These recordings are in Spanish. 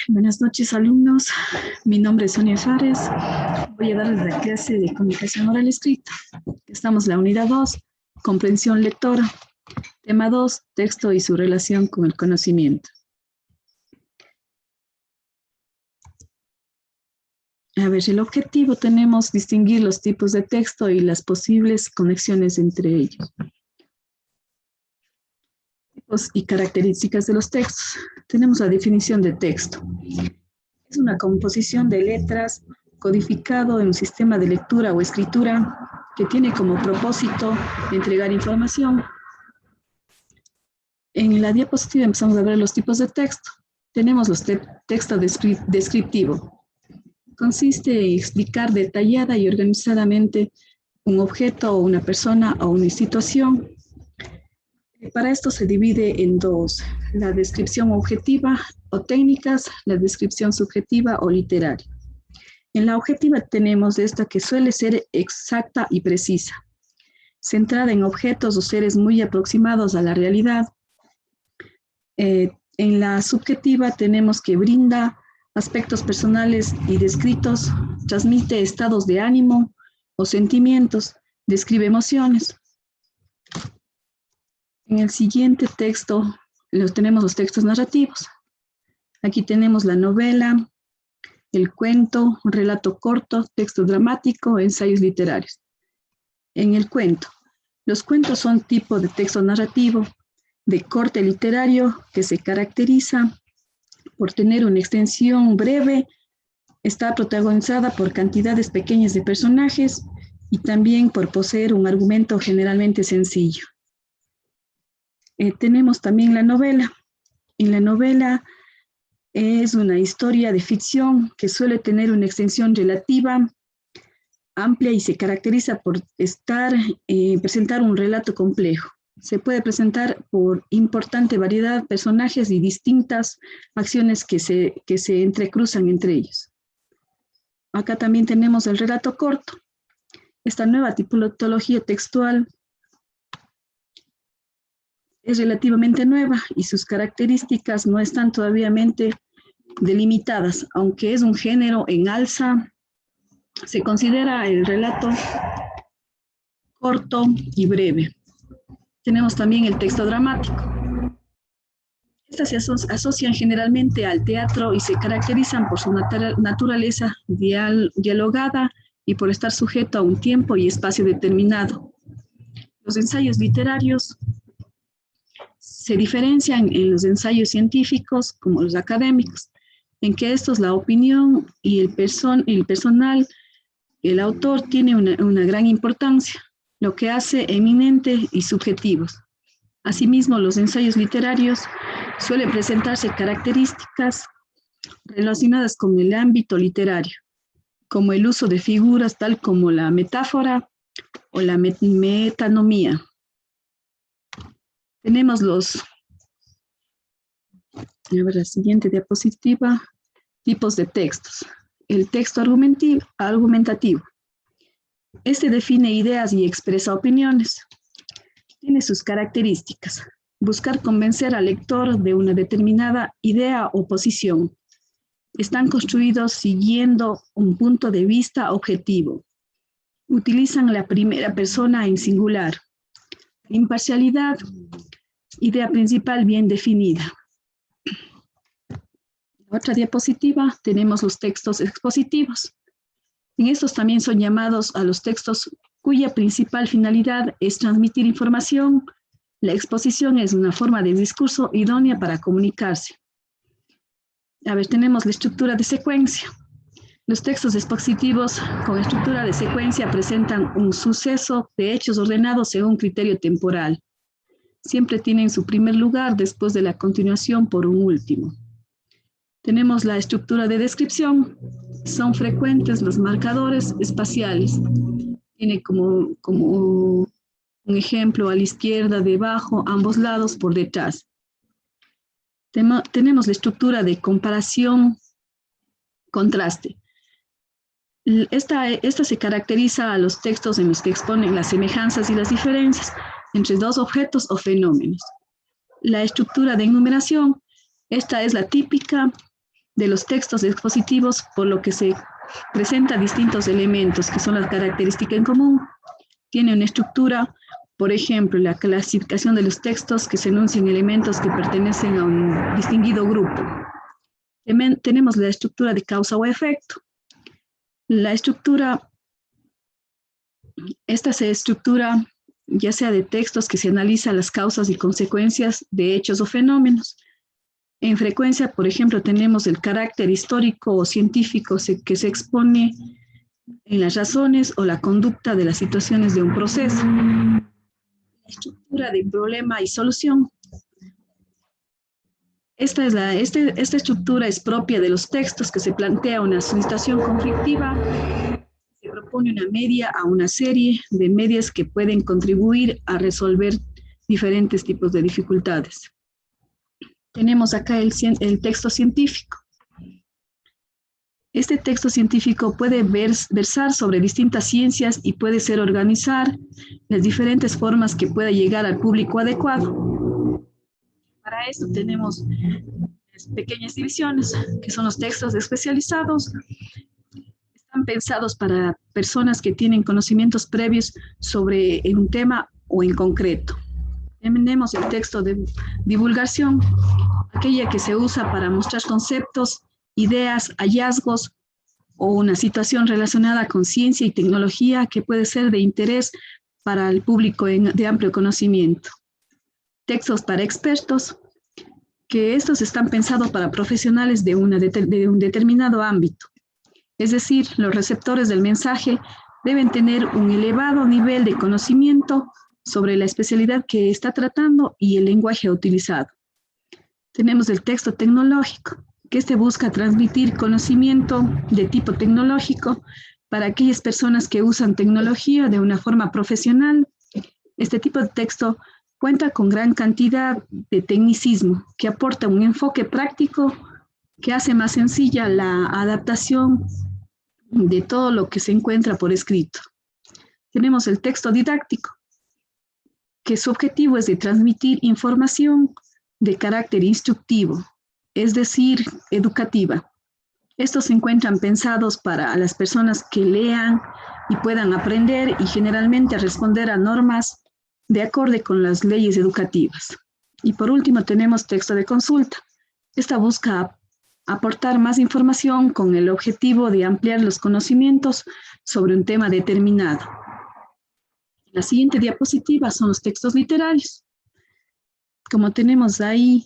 Buenas noches, alumnos. Mi nombre es Sonia Fares. Voy a darles la clase de comunicación oral escrita. Estamos en la unidad 2, comprensión lectora. Tema 2, texto y su relación con el conocimiento. A ver, el objetivo tenemos distinguir los tipos de texto y las posibles conexiones entre ellos. Tipos y características de los textos. Tenemos la definición de texto. Es una composición de letras codificado en un sistema de lectura o escritura que tiene como propósito entregar información. En la diapositiva empezamos a ver los tipos de texto. Tenemos los texto descriptivo. Consiste en explicar detallada y organizadamente un objeto o una persona o una situación. Para esto se divide en dos: la descripción objetiva o técnicas, la descripción subjetiva o literaria. En la objetiva tenemos esta que suele ser exacta y precisa, centrada en objetos o seres muy aproximados a la realidad. En la subjetiva tenemos que brinda aspectos personales y descritos, transmite estados de ánimo o sentimientos, describe emociones. En el siguiente texto tenemos los textos narrativos. Aquí tenemos la novela, el cuento, un relato corto, texto dramático, ensayos literarios. En el cuento, los cuentos son tipo de texto narrativo de corte literario que se caracteriza por tener una extensión breve, está protagonizada por cantidades pequeñas de personajes y también por poseer un argumento generalmente sencillo. Tenemos también la novela. En la novela es una historia de ficción que suele tener una extensión relativa, amplia y se caracteriza por presentar un relato complejo. Se puede presentar por importante variedad de personajes y distintas acciones que se entrecruzan entre ellos. Acá también tenemos el relato corto. Esta nueva tipología textual es relativamente nueva y sus características no están todavía delimitadas, aunque es un género en alza. Se considera el relato corto y breve. Tenemos también el texto dramático. Estas se asocian generalmente al teatro y se caracterizan por su naturaleza dialogada y por estar sujeto a un tiempo y espacio determinado. Los ensayos literarios se diferencian en los ensayos científicos como los académicos, en que estos la opinión y el personal, el autor tiene una gran importancia, lo que hace eminente y subjetivos. Asimismo, los ensayos literarios suelen presentarse características relacionadas con el ámbito literario, como el uso de figuras tal como la metáfora o la metanomía. Tenemos la siguiente diapositiva, tipos de textos. El texto argumentativo. Este define ideas y expresa opiniones. Tiene sus características. Buscar convencer al lector de una determinada idea o posición. Están construidos siguiendo un punto de vista objetivo. Utilizan la primera persona en singular. Imparcialidad, idea principal bien definida. En otra diapositiva tenemos los textos expositivos. En estos también son llamados a los textos cuya principal finalidad es transmitir información. La exposición es una forma de discurso idónea para comunicarse. A ver, tenemos la estructura de secuencia. Los textos expositivos con estructura de secuencia presentan un suceso de hechos ordenados según criterio temporal. Siempre tienen su primer lugar después de la continuación por un último. Tenemos la estructura de descripción. Son frecuentes los marcadores espaciales. Tiene como un ejemplo a la izquierda, debajo, ambos lados, por detrás. Tenemos la estructura de comparación, contraste. Esta se caracteriza a los textos en los que exponen las semejanzas y las diferencias entre dos objetos o fenómenos. La estructura de enumeración Esta es la típica de los textos expositivos, por lo que se presenta distintos elementos que son las características en común. Tiene una estructura, por ejemplo, la clasificación de los textos que se enuncian elementos que pertenecen a un distinguido grupo. Tenemos la estructura de causa o efecto. La estructura, esta se estructura ya sea de textos que se analizan las causas y consecuencias de hechos o fenómenos. En frecuencia, por ejemplo, tenemos el carácter histórico o científico que se expone en las razones o la conducta de las situaciones de un proceso. La estructura de problema y solución. Esta estructura es propia de los textos que se plantea una situación conflictiva. Se propone una media a una serie de medias que pueden contribuir a resolver diferentes tipos de dificultades. Tenemos acá el texto científico. Este texto científico puede versar sobre distintas ciencias y puede ser organizar las diferentes formas que pueda llegar al público adecuado. Para esto tenemos pequeñas divisiones, que son los textos especializados. Están pensados para personas que tienen conocimientos previos sobre un tema o en concreto. Tenemos el texto de divulgación, aquella que se usa para mostrar conceptos, ideas, hallazgos o una situación relacionada con ciencia y tecnología que puede ser de interés para el público de amplio conocimiento. Textos para expertos, que estos están pensados para profesionales de un determinado ámbito. Es decir, los receptores del mensaje deben tener un elevado nivel de conocimiento sobre la especialidad que está tratando y el lenguaje utilizado. Tenemos el texto tecnológico, que busca transmitir conocimiento de tipo tecnológico para aquellas personas que usan tecnología de una forma profesional. Este tipo de texto cuenta con gran cantidad de tecnicismo que aporta un enfoque práctico que hace más sencilla la adaptación de todo lo que se encuentra por escrito. Tenemos el texto didáctico, que su objetivo es de transmitir información de carácter instructivo, es decir, educativa. Estos se encuentran pensados para las personas que lean y puedan aprender y generalmente responder a normas de acorde con las leyes educativas. Y por último tenemos texto de consulta. Esta busca aportar más información con el objetivo de ampliar los conocimientos sobre un tema determinado. La siguiente diapositiva son los textos literarios. Como tenemos ahí,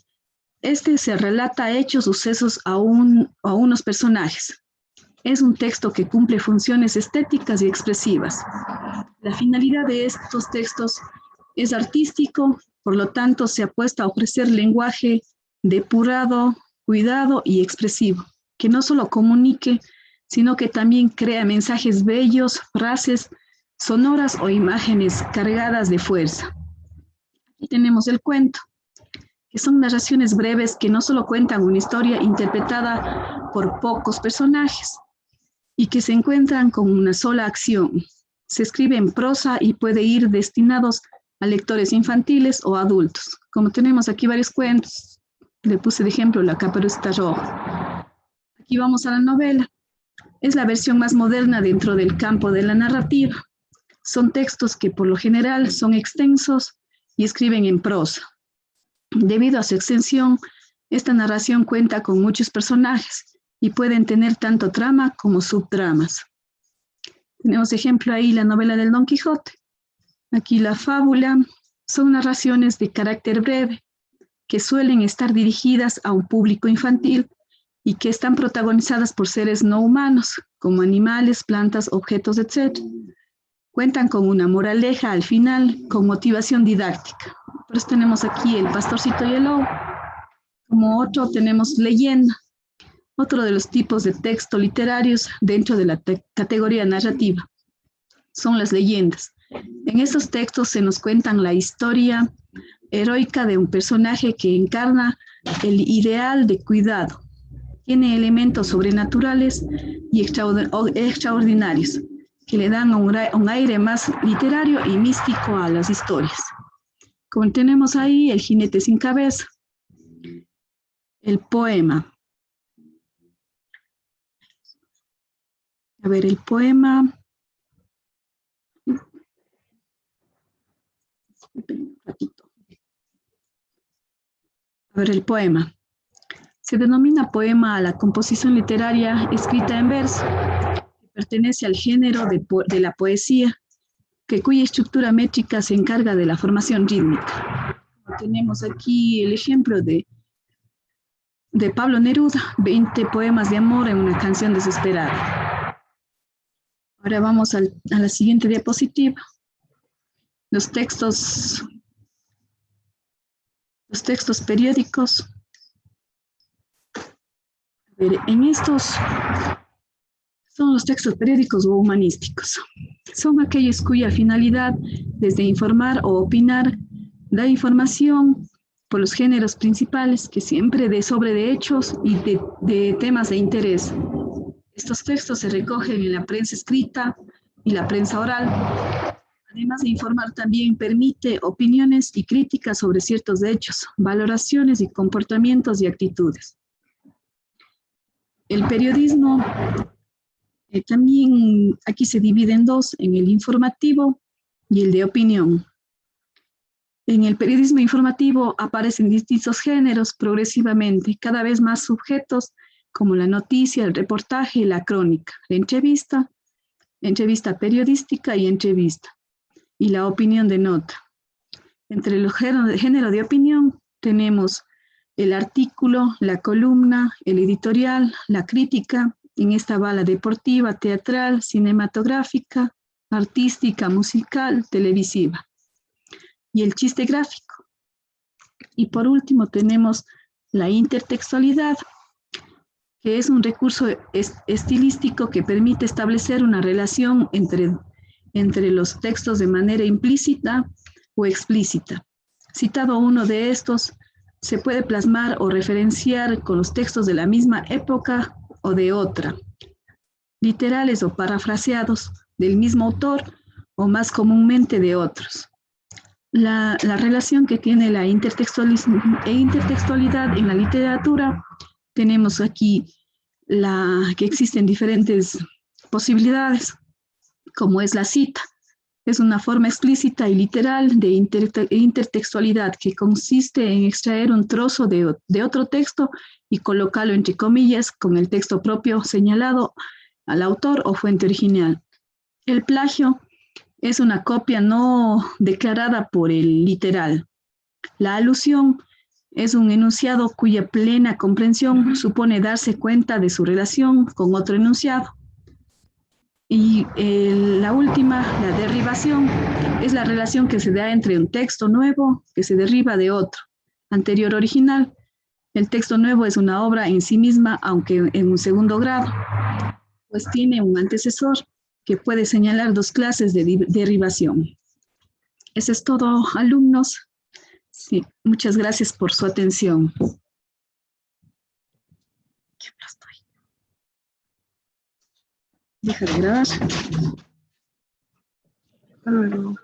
se relata hechos, sucesos a unos personajes. Es un texto que cumple funciones estéticas y expresivas. La finalidad de estos textos es artístico, por lo tanto se apuesta a ofrecer lenguaje depurado, cuidado y expresivo, que no solo comunique, sino que también crea mensajes bellos, frases sonoras o imágenes cargadas de fuerza. Aquí tenemos el cuento, que son narraciones breves que no solo cuentan una historia interpretada por pocos personajes y que se encuentran con una sola acción. Se escribe en prosa y puede ir destinados a lectores infantiles o adultos. Como tenemos aquí varios cuentos, le puse de ejemplo La Caperucita Roja. Aquí vamos a la novela. Es la versión más moderna dentro del campo de la narrativa. Son textos que por lo general son extensos y escriben en prosa. Debido a su extensión, esta narración cuenta con muchos personajes y pueden tener tanto trama como subtramas. Tenemos ejemplo ahí la novela del Don Quijote. Aquí la fábula son narraciones de carácter breve que suelen estar dirigidas a un público infantil y que están protagonizadas por seres no humanos, como animales, plantas, objetos, etc. Cuentan con una moraleja al final, con motivación didáctica. Por eso tenemos aquí El Pastorcito y el Lobo. Como otro tenemos leyenda, otro de los tipos de texto literarios dentro de la categoría narrativa. Son las leyendas. En estos textos se nos cuentan la historia heroica de un personaje que encarna el ideal de cuidado. Tiene elementos sobrenaturales y extraordinarios que le dan un aire más literario y místico a las historias. Como tenemos ahí El Jinete sin Cabeza. El poema. A ver, el poema. Un ratito. A ver, el poema. Se denomina poema a la composición literaria escrita en verso. Pertenece al género de la poesía, cuya estructura métrica se encarga de la formación rítmica. Tenemos aquí el ejemplo de Pablo Neruda, 20 poemas de amor en una canción desesperada. Ahora vamos a la siguiente diapositiva. Los textos periódicos. A ver, en estos son los textos periódicos o humanísticos. Son aquellos cuya finalidad, desde informar o opinar, da información por los géneros principales, que siempre sobre hechos y de temas de interés. Estos textos se recogen en la prensa escrita y la prensa oral. Además de informar, también permite opiniones y críticas sobre ciertos hechos, valoraciones y comportamientos y actitudes. El periodismo también aquí se divide en dos, en el informativo y el de opinión. En el periodismo informativo aparecen distintos géneros progresivamente, cada vez más sujetos, como la noticia, el reportaje, la crónica, la entrevista periodística y entrevista, y la opinión de nota. Entre los géneros de opinión tenemos el artículo, la columna, el editorial, la crítica. En esta va la deportiva, teatral, cinematográfica, artística, musical, televisiva. Y el chiste gráfico. Y por último tenemos la intertextualidad, que es un recurso estilístico que permite establecer una relación entre los textos de manera implícita o explícita. Citado uno de estos, se puede plasmar o referenciar con los textos de la misma época o de otra, literales o parafraseados del mismo autor o más comúnmente de otros. La relación que tiene la intertextualidad en la literatura, tenemos aquí que existen diferentes posibilidades, como es la cita. Es una forma explícita y literal de intertextualidad que consiste en extraer un trozo de otro texto y colocarlo entre comillas con el texto propio señalado al autor o fuente original. El plagio es una copia no declarada por el literal. La alusión es un enunciado cuya plena comprensión supone darse cuenta de su relación con otro enunciado. Y la última, la derivación, es la relación que se da entre un texto nuevo que se deriva de otro, anterior original. El texto nuevo es una obra en sí misma, aunque en un segundo grado, pues tiene un antecesor que puede señalar dos clases de derivación. Eso es todo, alumnos. Sí, muchas gracias por su atención. Deja de grabar. Hasta luego.